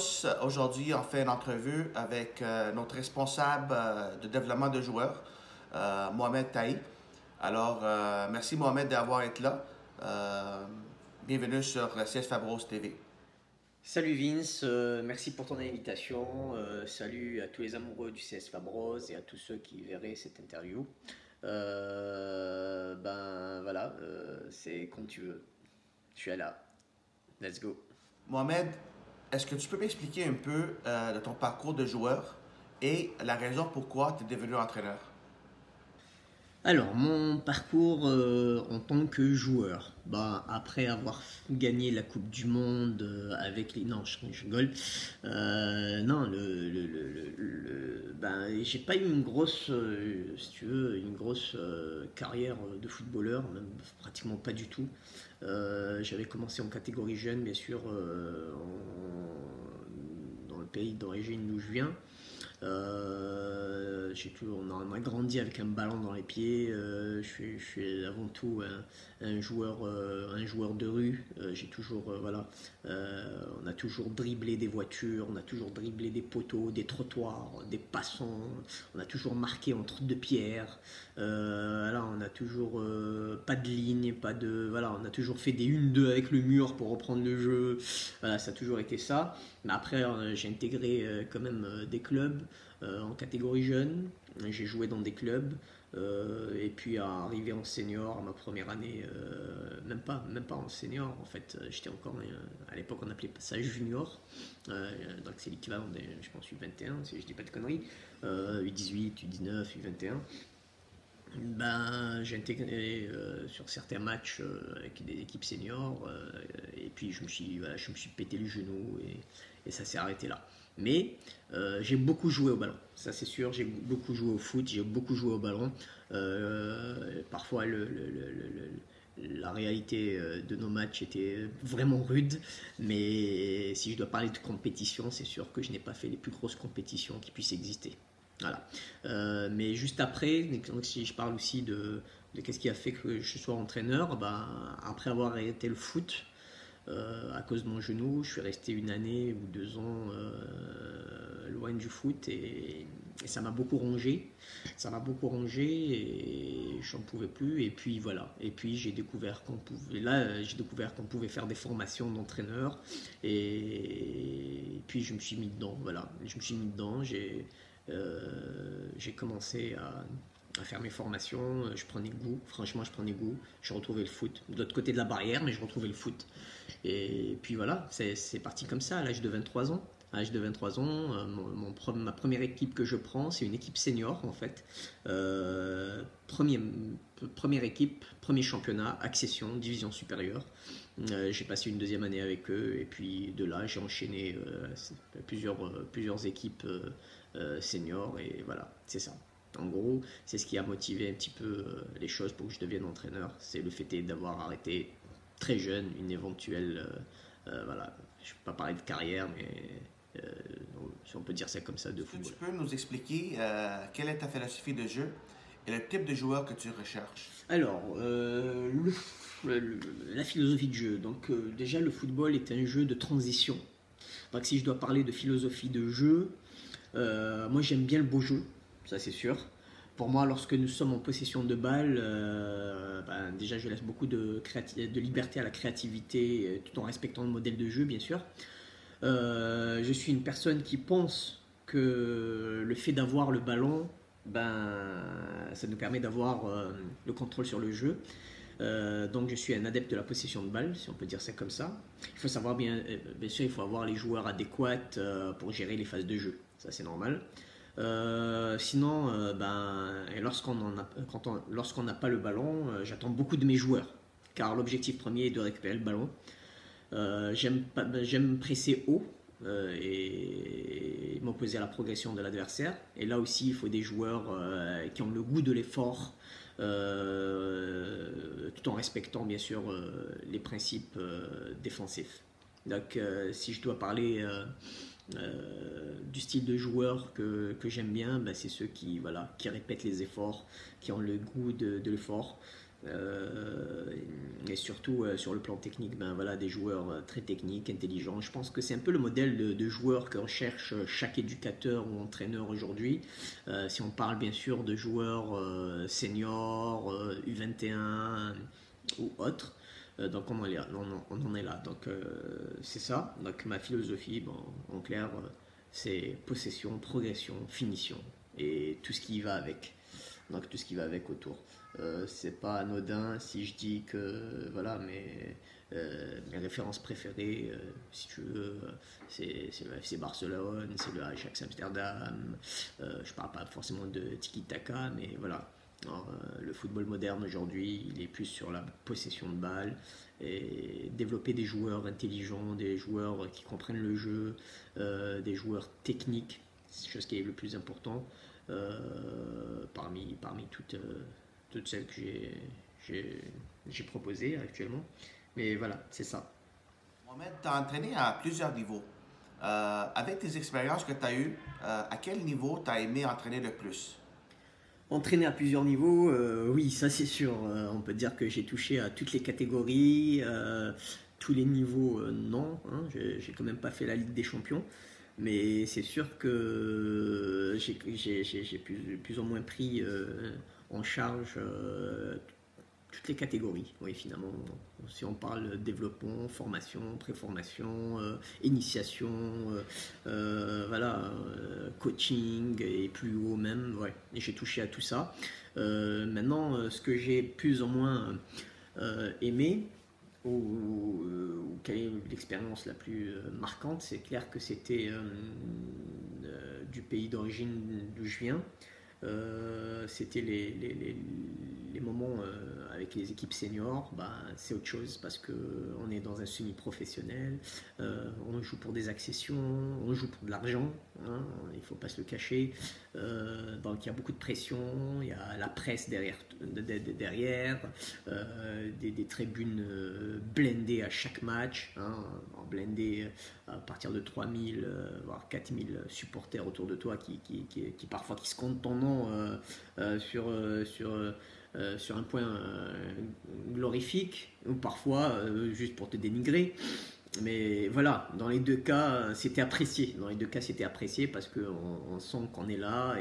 tous. Aujourd'hui, on fait une entrevue avec notre responsable de développement de joueurs, Mohamed Taï. Alors, merci Mohamed d'avoir été là. Bienvenue sur la CS Fabros TV. Salut Vince, merci pour ton invitation. Salut à tous les amoureux du CS Fabros et à tous ceux qui verraient cette interview. Ben voilà, c'est comme tu veux. Je suis là. Let's go. Mohamed, est-ce que tu peux m'expliquer un peu de ton parcours de joueur et la raison pourquoi tu es devenu entraîneur? Alors, mon parcours en tant que joueur, après avoir gagné la Coupe du Monde avec les... Non, je rigole. Non, j'ai pas eu une grosse, si tu veux, une grosse carrière de footballeur, même pratiquement pas du tout. J'avais commencé en catégorie jeune, bien sûr, dans le pays d'origine d'où je viens. On a grandi avec un ballon dans les pieds. Je suis avant tout un joueur de rue. J'ai toujours, on a toujours dribblé des voitures, on a toujours dribblé des poteaux, des trottoirs, des passants. On a toujours marqué entre deux pierres. On a toujours pas de ligne, on a toujours fait des 1-2 avec le mur pour reprendre le jeu. Voilà, ça a toujours été ça. Mais après, j'ai intégré quand même des clubs en catégorie jeune. J'ai joué dans des clubs. Et puis arrivé en senior, ma première année, même pas en senior en fait, j'étais encore, à l'époque on appelait ça junior, donc c'est l'équivalent des, je pense, U21 si je dis pas de conneries, U18, U19, U21. J'ai intégré sur certains matchs avec des équipes seniors et puis je me suis pété le genou et ça s'est arrêté là. Mais j'ai beaucoup joué au ballon, ça c'est sûr, j'ai beaucoup joué au foot, j'ai beaucoup joué au ballon. Parfois la réalité de nos matchs était vraiment rude, mais si je dois parler de compétition, c'est sûr que je n'ai pas fait les plus grosses compétitions qui puissent exister. Voilà. Mais juste après, donc si je parle aussi de qu'est-ce qui a fait que je sois entraîneur, après avoir arrêté le foot, à cause de mon genou, je suis resté 1 année ou 2 ans loin du foot et ça m'a beaucoup rongé. Ça m'a beaucoup rongé et j'en pouvais plus. Et puis voilà. Et puis j'ai découvert qu'on pouvait faire des formations d'entraîneur. Et puis je me suis mis dedans. Voilà. Je me suis mis dedans. J'ai commencé à faire mes formations, je prenais goût, franchement je prenais goût, je retrouvais le foot, de l'autre côté de la barrière, mais je retrouvais le foot. Et puis voilà, c'est parti comme ça à l'âge de 23 ans. À l'âge de 23 ans, ma première équipe que je prends, c'est une équipe senior en fait. Euh, premier, Première équipe, premier championnat, accession, division supérieure. J'ai passé une deuxième année avec eux et puis de là j'ai enchaîné plusieurs équipes seniors et voilà, c'est ça. En gros, c'est ce qui a motivé un petit peu les choses pour que je devienne entraîneur. C'est le fait d'avoir arrêté très jeune une éventuelle. Voilà, je ne peux pas parler de carrière, mais euh, si on peut dire ça comme ça, de Est-ce que tu football. peux nous expliquer quelle est ta philosophie de jeu et le type de joueur que tu recherches? Alors, la philosophie de jeu. Donc, déjà, le football est un jeu de transition. Donc, si je dois parler de philosophie de jeu, moi j'aime bien le beau jeu, ça c'est sûr. Pour moi, lorsque nous sommes en possession de balle, déjà je laisse beaucoup de liberté à la créativité, tout en respectant le modèle de jeu, bien sûr. Je suis une personne qui pense que le fait d'avoir le ballon, ça nous permet d'avoir le contrôle sur le jeu. Donc je suis un adepte de la possession de balle, si on peut dire ça comme ça. Il faut savoir bien sûr, il faut avoir les joueurs adéquats pour gérer les phases de jeu. Ça c'est normal. Sinon, lorsqu'on n'a pas le ballon, j'attends beaucoup de mes joueurs, car l'objectif premier est de récupérer le ballon. J'aime presser haut et m'opposer à la progression de l'adversaire. Et là aussi, il faut des joueurs qui ont le goût de l'effort, tout en respectant bien sûr les principes défensifs. Donc, si je dois parler du style de joueur que j'aime bien, c'est ceux qui répètent les efforts, qui ont le goût de l'effort. Euh, et surtout sur le plan technique, ben voilà, des joueurs très techniques, intelligents. Je pense que c'est un peu le modèle de joueur que recherche chaque éducateur ou entraîneur aujourd'hui. Si on parle bien sûr de joueurs seniors, U21 ou autres. Donc on en est là. Donc c'est ça. Donc ma philosophie, bon, en clair, c'est possession, progression, finition et tout ce qui va avec. Donc tout ce qui va avec autour. C'est pas anodin si je dis que voilà mes références préférées, si tu veux, c'est le FC Barcelone, c'est le Ajax Amsterdam. Je parle pas forcément de tiki-taka, mais voilà. Alors, le football moderne aujourd'hui, il est plus sur la possession de balle et développer des joueurs intelligents, des joueurs qui comprennent le jeu, des joueurs techniques, c'est chose qui est le plus important parmi toutes celles que j'ai proposées actuellement. Mais voilà, c'est ça. Mohamed, tu as entraîné à plusieurs niveaux. Avec tes expériences que tu as eues, à quel niveau tu as aimé entraîner le plus? Entraîner à plusieurs niveaux, oui, ça c'est sûr. On peut dire que j'ai touché à toutes les catégories, tous les niveaux, non. Hein, j'ai quand même pas fait la Ligue des Champions. Mais c'est sûr que j'ai plus ou moins pris en charge toutes les catégories. Oui, finalement, si on parle développement, formation, préformation, initiation, voilà, coaching et plus haut même, ouais, j'ai touché à tout ça. Maintenant, ce que j'ai plus ou moins aimé, ou quelle est l'expérience la plus marquante, c'est clair que c'était du pays d'origine d'où je viens. C'était les moments avec les équipes seniors, bah, c'est autre chose parce qu'on est dans un semi-professionnel, on joue pour des accessions, on joue pour de l'argent, hein, il ne faut pas se le cacher. Donc il y a beaucoup de pression, il y a la presse derrière des tribunes blindées à chaque match, hein, blindées à partir de 3000 voire 4000 supporters autour de toi qui parfois qui se comptent ton nom sur un point glorifique ou parfois juste pour te dénigrer. Mais voilà, dans les deux cas, c'était apprécié. Dans les deux cas, c'était apprécié parce qu'on sent qu'on est là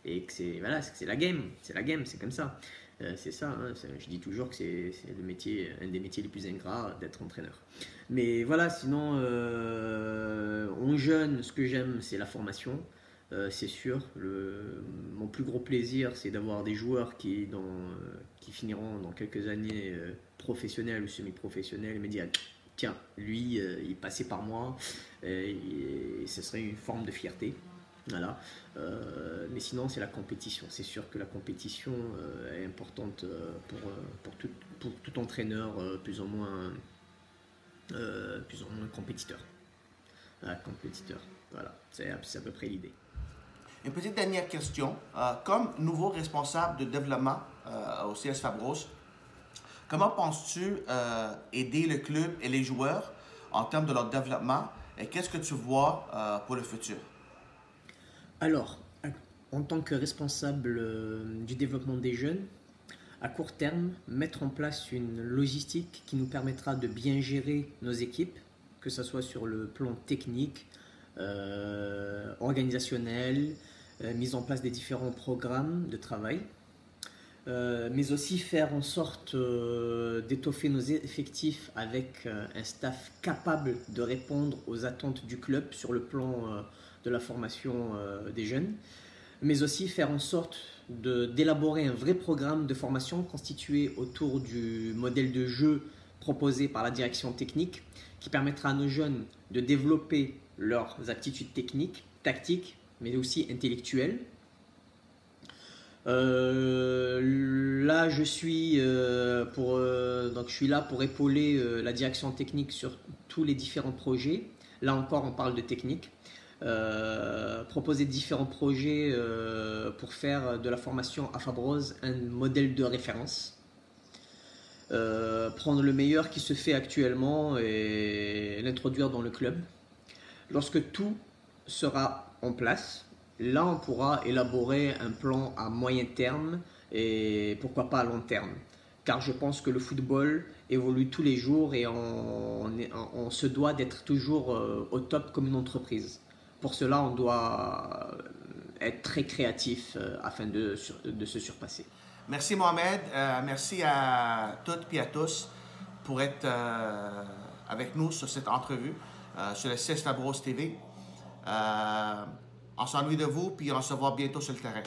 et que c'est voilà, c'est la game. C'est la game, c'est comme ça. C'est ça, hein, je dis toujours que c'est le métier, un des métiers les plus ingrats d'être entraîneur. Mais voilà, sinon, en jeune, ce que j'aime, c'est la formation. C'est sûr, mon plus gros plaisir, c'est d'avoir des joueurs qui finiront dans quelques années professionnels ou semi-professionnels et me dire tiens, lui, il passait par moi et ce serait une forme de fierté. Voilà. Mais sinon, c'est la compétition. C'est sûr que la compétition est importante pour tout entraîneur plus ou moins compétiteur. Compétiteur. Voilà, c'est à peu près l'idée. Une petite dernière question. Comme nouveau responsable de développement au CS Fabros, comment penses-tu aider le club et les joueurs en termes de leur développement et qu'est-ce que tu vois pour le futur? Alors, en tant que responsable du développement des jeunes, à court terme, mettre en place une logistique qui nous permettra de bien gérer nos équipes, que ce soit sur le plan technique, organisationnel, mise en place des différents programmes de travail, mais aussi faire en sorte d'étoffer nos effectifs avec un staff capable de répondre aux attentes du club sur le plan de la formation des jeunes, mais aussi faire en sorte d'élaborer un vrai programme de formation constitué autour du modèle de jeu proposé par la direction technique qui permettra à nos jeunes de développer leurs aptitudes techniques, tactiques, mais aussi intellectuelles. Là, je suis donc je suis là pour épauler la direction technique sur tous les différents projets. Là encore, on parle de technique. Proposer différents projets pour faire de la formation à Fabros un modèle de référence. Prendre le meilleur qui se fait actuellement et l'introduire dans le club. Lorsque tout sera en place, là on pourra élaborer un plan à moyen terme et pourquoi pas à long terme. car je pense que le football évolue tous les jours et on se doit d'être toujours au top comme une entreprise. Pour cela, on doit être très créatif afin de se surpasser. Merci Mohamed, merci à toutes et à tous pour être avec nous sur cette entrevue sur le CS Labros TV. On s'ennuie de vous, puis on se voit bientôt sur le terrain.